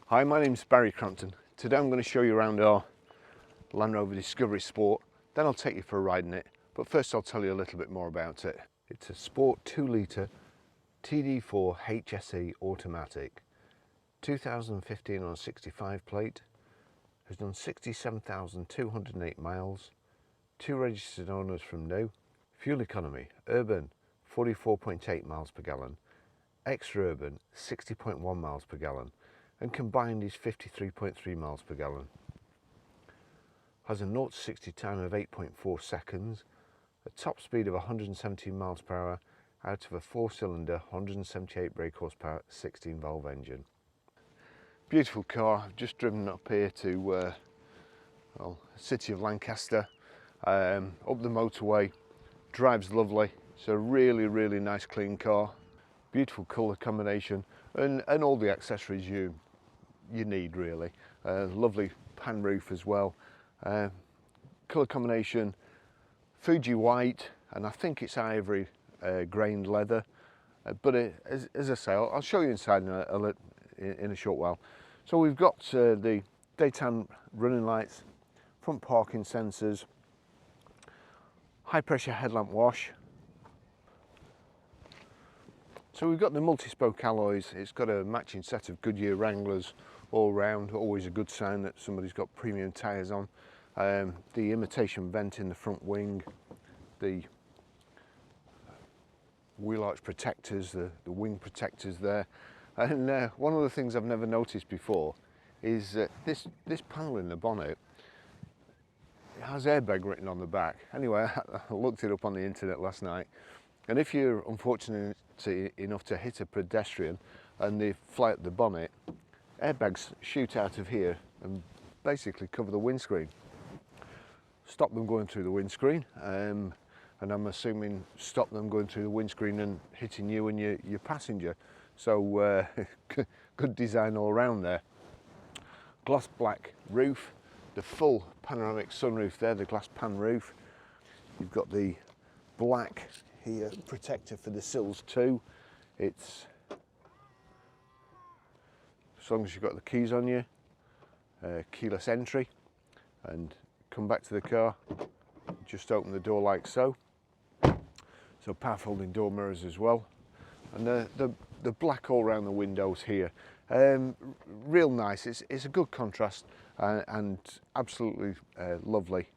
Hi, my name's Barry Crampton. Today I'm going to show you around our Land Rover Discovery Sport, then I'll take you for a ride in it, but first I'll tell you a little bit more about it. It's a Sport 2 litre TD4 HSE automatic, 2015 on a 65 plate, has done 67,208 miles, 2 registered owners from new, fuel economy, urban 44.8 miles per gallon, extra urban 60.1 miles per gallon, and combined is 53.3 miles per gallon. Has a 0 to 60 time of 8.4 seconds, a top speed of 117 miles per hour out of a 4-cylinder 178 brake horsepower 16 valve engine. Beautiful car. I've just driven up here to well, city of Lancaster, up the motorway. Drives lovely. It's a really nice clean car. Beautiful colour combination and all the accessories you need really. Lovely pan roof as well. Colour combination Fuji White, and I think it's Ivory grained leather, but as I say, I'll show you inside in a short while. So we've got the daytime running lights, front parking sensors, high pressure headlamp wash. So we've got the multi-spoke alloys. It's got a matching set of Goodyear Wranglers all round, always a good sign that somebody's got premium tyres on. The imitation vent in the front wing, the wheel arch protectors, the wing protectors there. And one of the things I've never noticed before is this panel in the bonnet, it has airbag written on the back. Anyway, I looked it up on the internet last night, and if you're unfortunate enough to hit a pedestrian and they fly at the bonnet, airbags shoot out of here and basically cover the windscreen. Stop them going through the windscreen, and I'm assuming stop them going through the windscreen and hitting you and your passenger. So good design all around there. Gloss black roof, the full panoramic sunroof there, the glass pan roof. You've got the black here protector for the sills too. It's, as long as you've got the keys on you, keyless entry, and come back to the car, just open the door like so. So power folding door mirrors as well, and the black all around the windows here, real nice. It's a good contrast and absolutely lovely.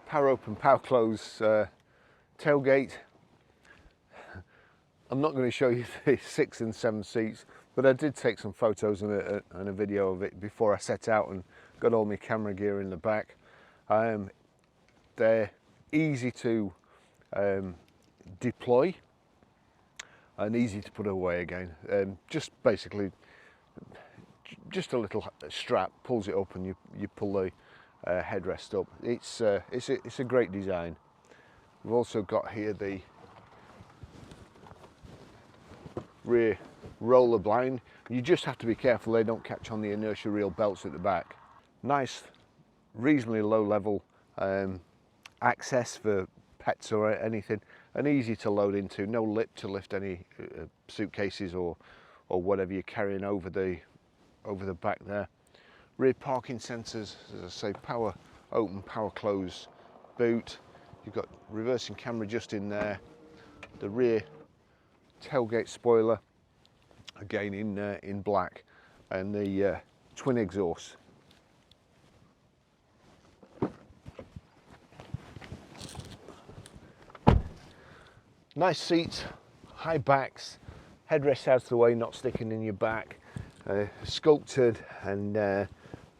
Power open, power close tailgate. I'm not going to show you the 6 and 7 seats, but I did take some photos and a video of it before I set out and got all my camera gear in the back. They're easy to deploy and easy to put away again. Just basically, just a little strap pulls it up and you pull the headrest up. It's a great design. We've also got here the rear roller blind. You just have to be careful they don't catch on the inertia reel belts at the back. Nice, reasonably low level access for pets or anything, and easy to load into. No lip to lift any suitcases or whatever you're carrying over the back there. Rear parking sensors, as I say, power open, power close boot. You've got reversing camera just in there. The rear tailgate spoiler, again in black, and the twin exhausts. Nice seats, high backs, headrest out of the way, not sticking in your back, sculpted and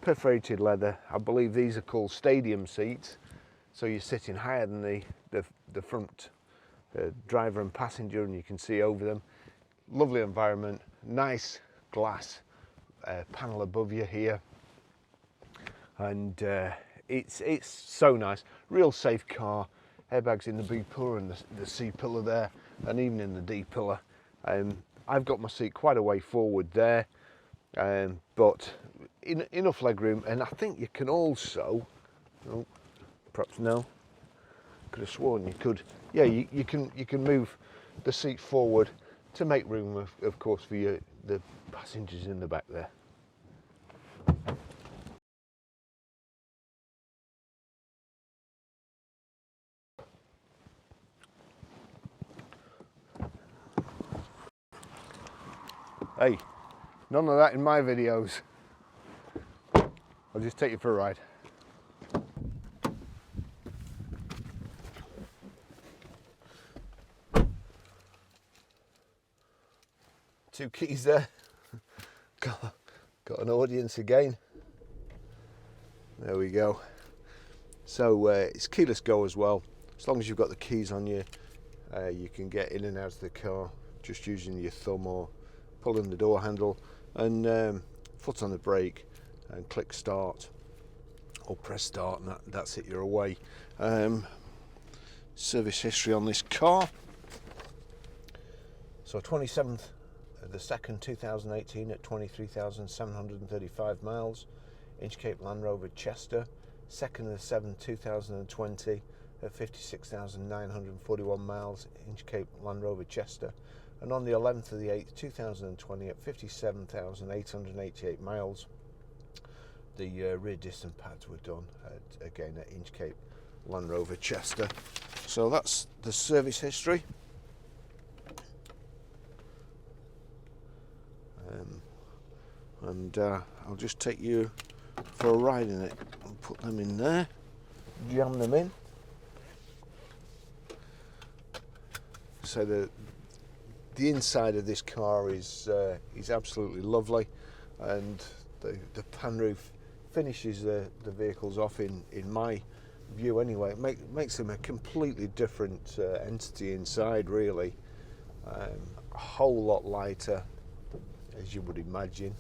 perforated leather. I believe these are called stadium seats, so you're sitting higher than the front driver and passenger, and you can see over them. Lovely environment, nice glass panel above you here, and it's so nice. Real safe car. Airbags in the B pillar and the C pillar there, and even in the D pillar. I've got my seat quite a way forward there, but enough leg room, and I think you can also, oh, perhaps no, could have sworn you could, yeah, you can move the seat forward to make room, of course, for the passengers in the back there. Hey, none of that in my videos. I'll just take you for a ride. Two keys there. Got an audience again. There we go. So it's keyless go as well. As long as you've got the keys on you, you can get in and out of the car just using your thumb or pulling the door handle, and foot on the brake and click start or press start, and that's it, you're away. Service history on this car. So 27th of the 2nd 2018 at 23,735 miles, Inchcape Land Rover Chester. 2nd of the 7th 2020 at 56,941 miles, Inchcape Land Rover Chester. And on the 11th of the 8th 2020 at 57,888 miles, the rear distance pads were done again at Inchcape Land Rover Chester. So that's the service history. I'll just take you for a ride in it and put them in there, jam them in. So the inside of this car is absolutely lovely, and the pan roof finishes the vehicles off, in my view anyway. It makes them a completely different entity inside, really. A whole lot lighter, as you would imagine.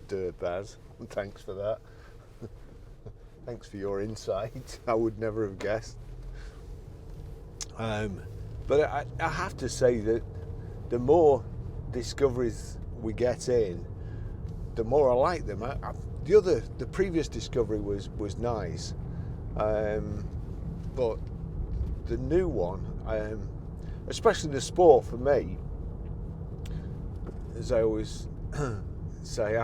Dirtbaz, thanks for that. Thanks for your insight. I would never have guessed. But I have to say that the more Discoveries we get in, the more I like them. The previous Discovery was nice, but the new one, especially the Sport, for me, as I always say,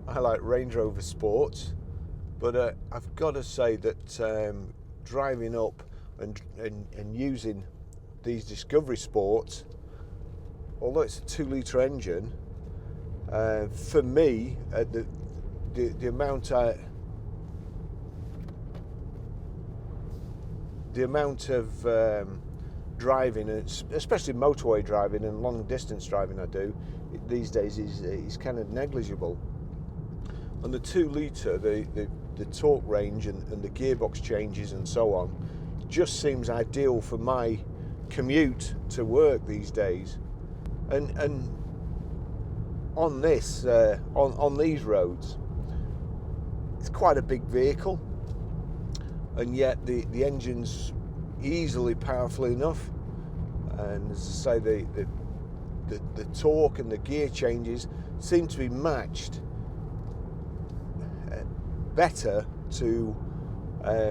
I like Range Rover Sports, but I've got to say that driving up and using these Discovery Sports, although it's a 2-litre engine, for me, the amount of driving, especially motorway driving and long distance driving I do these days, is kind of negligible. And the 2-litre, the torque range and the gearbox changes and so on, just seems ideal for my commute to work these days. And on this, on these roads, it's quite a big vehicle, and yet the engine's easily powerful enough. And as I say, the torque and the gear changes seem to be matched better to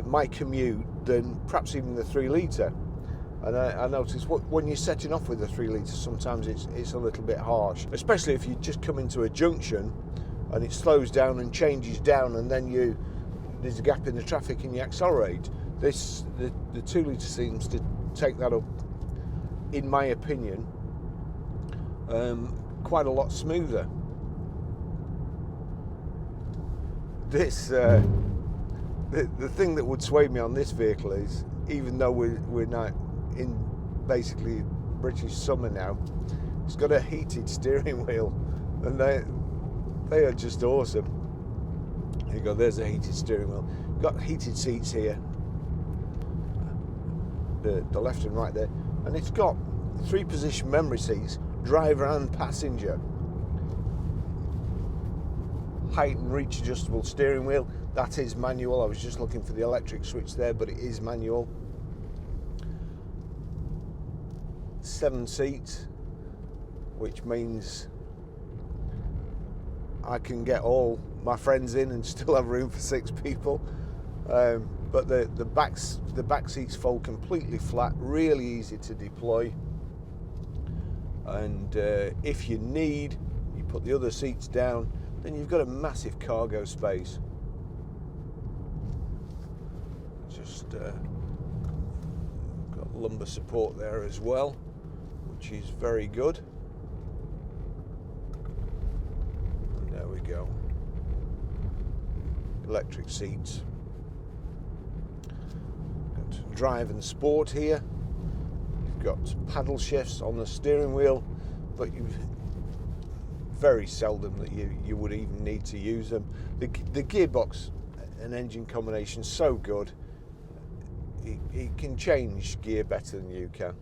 my commute than perhaps even the 3-litre. And I notice when you're setting off with a 3-litre, sometimes it's a little bit harsh, especially if you just come into a junction and it slows down and changes down, and then there's a gap in the traffic and you accelerate. The 2-litre seems to take that up, in my opinion, quite a lot smoother. This the thing that would sway me on this vehicle is, even though we're not in basically British summer now, it's got a heated steering wheel, and they are just awesome. There you go, there's a heated steering wheel. Got heated seats here, the left and right there, and it's got 3-position memory seats, driver and passenger. Height and reach adjustable steering wheel, that is manual. I was just looking for the electric switch there, but it is manual. 7 seats, which means I can get all my friends in and still have room for 6 people. But the back seats fold completely flat, really easy to deploy. and if you need, you put the other seats down, then you've got a massive cargo space. Just got lumbar support there as well, which is very good. And there we go. Electric seats. Got drive and sport here. You've got paddle shifts on the steering wheel, but you've very seldom that you would even need to use them. The gearbox and engine combination is so good, it can change gear better than you can.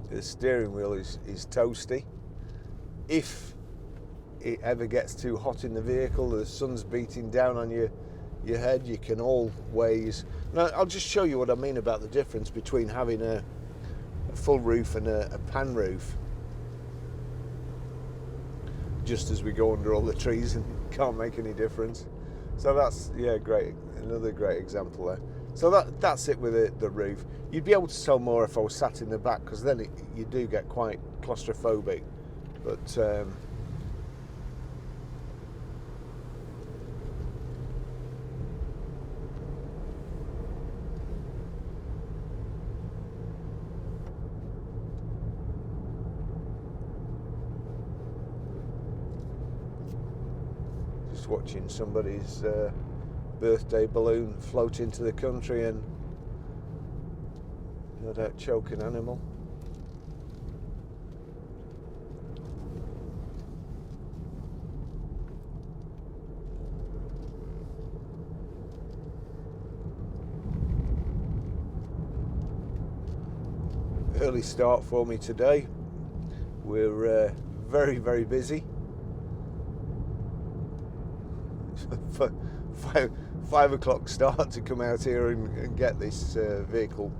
The steering wheel is toasty. If it ever gets too hot in the vehicle, the sun's beating down on your head, you can always... Now, I'll just show you what I mean about the difference between having a full roof and a pan roof. Just as we go under all the trees and can't make any difference. So that's, yeah, great. Another great example there. So that's it with the roof. You'd be able to sell more if I was sat in the back, because then you do get quite claustrophobic. But just watching somebody's birthday balloon float into the country and no doubt choke an animal. Early start for me today. We're very, very busy. 5 o'clock start to come out here and get this vehicle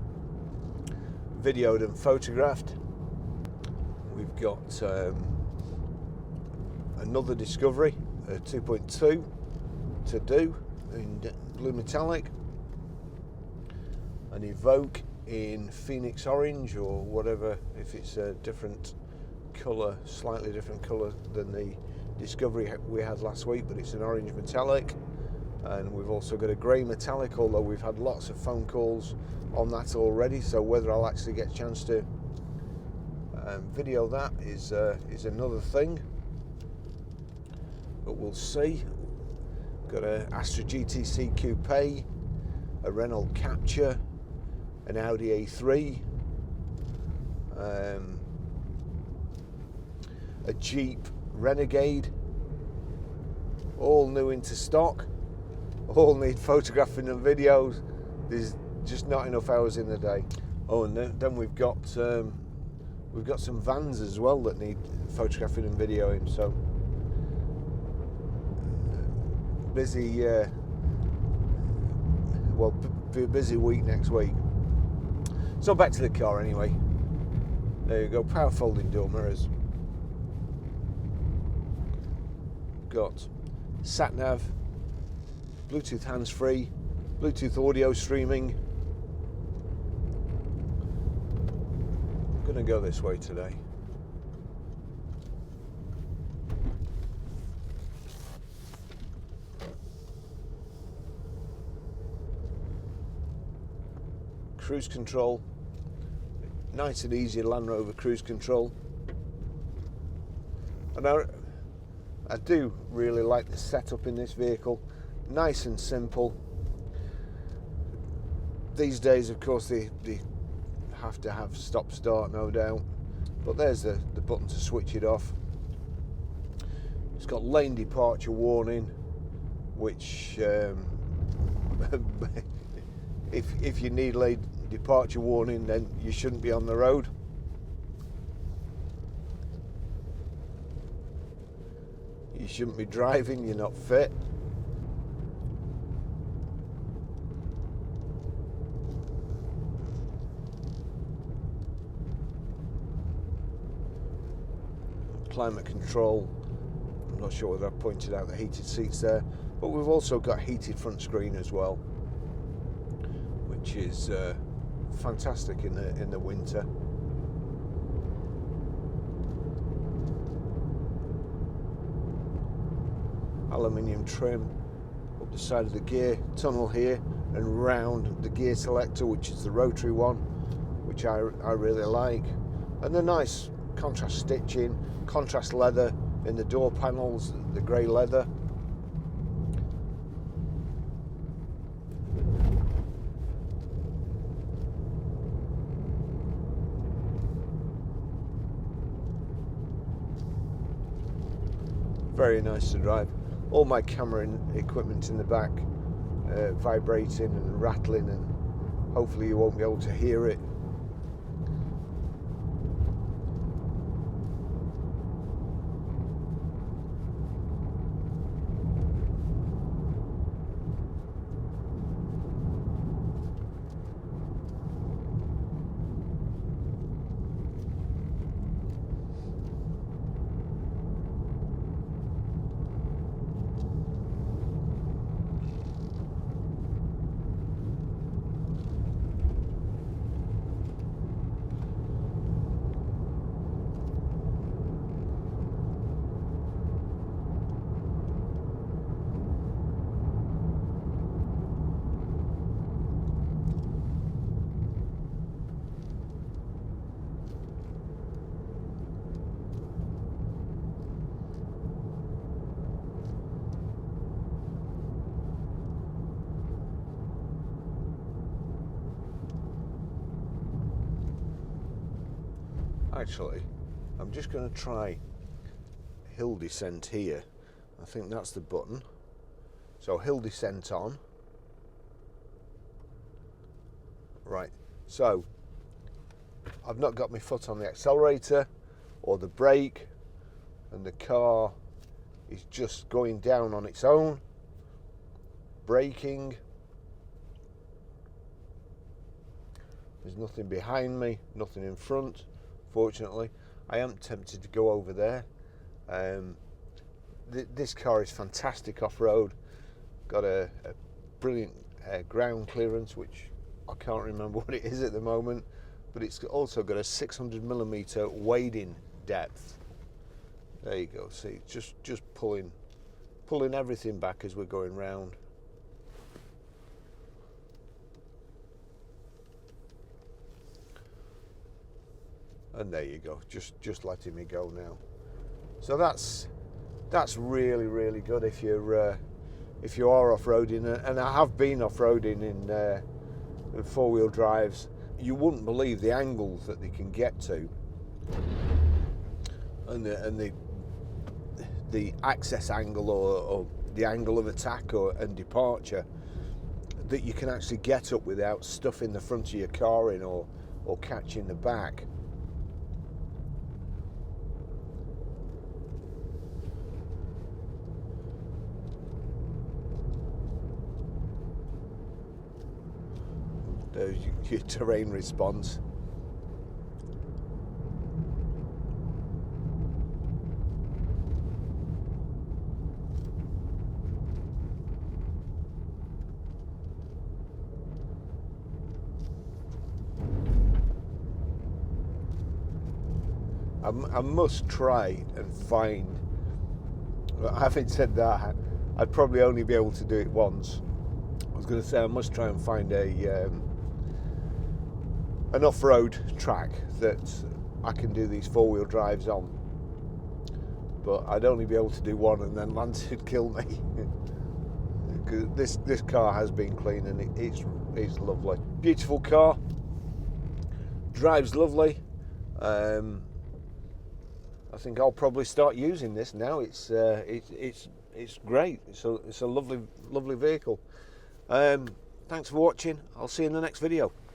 videoed and photographed. We've got another Discovery, a 2.2 to do in blue metallic, an Evoque in Phoenix orange or whatever, if it's a different colour, slightly different colour than the Discovery we had last week, but it's an orange metallic. And we've also got a grey metallic, although we've had lots of phone calls on that already, so whether I'll actually get a chance to video that is another thing, but we'll see. Got an Astra GTC Coupe, a Renault Capture, an Audi A3, a Jeep Renegade, all new into stock. All need photographing and videos. There's just not enough hours in the day. Oh, and then we've got some vans as well that need photographing and videoing. So busy. Well, be a busy week next week. So back to the car anyway. There you go. Power folding door mirrors. Got sat-nav, Bluetooth hands-free, Bluetooth audio streaming. I'm going to go this way today. Cruise control, nice and easy Land Rover cruise control. And I do really like the setup in this vehicle. Nice and simple. These days, of course, they have to have stop start, no doubt, but there's the button to switch it off. It's got lane departure warning, which if you need lane departure warning, then you shouldn't be on the road. You shouldn't be driving, you're not fit. climate control. I'm not sure whether I pointed out the heated seats there, but we've also got heated front screen as well, which is fantastic in the winter. Aluminium trim up the side of the gear tunnel here and round the gear selector, which is the rotary one, which I really like. And the nice contrast stitching, contrast leather in the door panels, the grey leather. Very nice to drive. All my camera equipment in the back vibrating and rattling, and hopefully you won't be able to hear it. Actually, I'm just going to try hill descent here. I think that's the button. So hill descent on. Right, so I've not got my foot on the accelerator or the brake, and the car is just going down on its own, braking. There's nothing behind me, nothing in front. Fortunately, I am tempted to go over there. This car is fantastic off-road. Got a brilliant ground clearance, which I can't remember what it is at the moment, but it's also got a 600mm wading depth. There you go. See, just pulling everything back as we're going round. And there you go, just letting me go now. So that's really good if you are off-roading, and I have been off-roading in four-wheel drives. You wouldn't believe the angles that they can get to, and the access angle or the angle of attack and departure that you can actually get up without stuffing the front of your car in or catching the back. There's your terrain response. I must try and find, having said that, I'd probably only be able to do it once. I was going to say I must try and find an off-road track that I can do these four-wheel drives on, but I'd only be able to do one, and then Lance would kill me. Because this car has been clean, and it's lovely, beautiful car, drives lovely. I think I'll probably start using this now. It's great. It's a lovely vehicle. Thanks for watching. I'll see you in the next video.